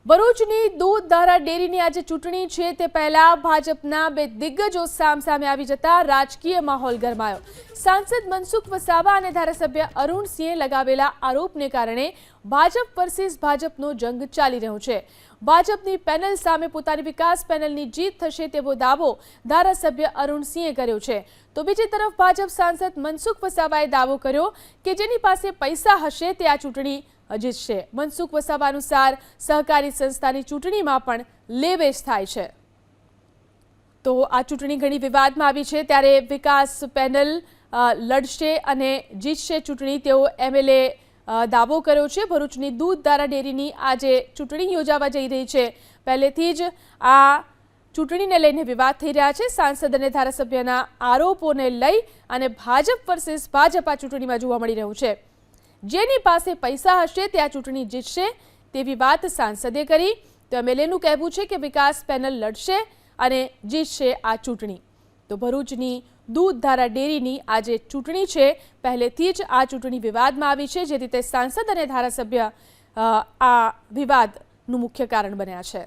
ભરૂચની દૂધધારા ડેરીની આજે ચૂંટણી છે તે પહેલા ભાજપના બે દિગ્ગજો સામસામે આવી જતા રાજકીય માહોલ ગરમાયો। સાંસદ મનસુખ વસાવા અને ધારાસભ્ય અરુણસિંહે લગાવેલા આરોપને કારણે ભાજપ વર્સિસ ભાજપનો જંગ ચાલી રહ્યો છે। ભાજપની પેનલ સામે પોતાની વિકાસ પેનલની જીત થશે તેવો દાવો ધારાસભ્ય અરુણસિંહે કર્યો છે, તો બીજી તરફ ભાજપ સાંસદ મનસુખ વસાવાએ દાવો કર્યો કે જેની પાસે પૈસા હશે તે આ ચૂંટણી જીતશે। મનસુખ વસાવા અનુસાર સહકારી સંસ્થાની ચૂંટણીમાં પણ લેવેચ થાય છે। તો આ ચૂંટણી ઘણી વિવાદમાં આવી છે, ત્યારે વિકાસ પેનલ લડશે અને જીતશે ચૂંટણી તેવો એમએલએ દાવો કર્યો છે। ભરૂચની દૂધધારા ડેરીની આજે ચૂંટણી યોજાવા જઈ રહી છે। પહેલેથી જ આ ચૂંટણીને લઈને વિવાદ થઈ રહ્યા છે। સાંસદ અને ધારાસભ્યના આરોપોને લઈ અને ભાજપ વર્સિસ ભાજપ આ ચૂંટણીમાં જોવા મળી રહ્યું છે। જેની પાસે પૈસા હશે તે આ ચૂંટણી જીતશે તેવી વાત સાંસદે કરી, તો એમએલએનું કહેવું છે કે વિકાસ પેનલ લડશે અને જીતશે આ ચૂંટણી। તો ભરૂચની દૂધધારા ડેરીની આજે ચૂંટણી છે, પહેલેથી જ આ ચૂંટણી વિવાદમાં આવી છે, જે રીતે સાંસદ અને ધારાસભ્ય આ વિવાદનું મુખ્ય કારણ બન્યા છે।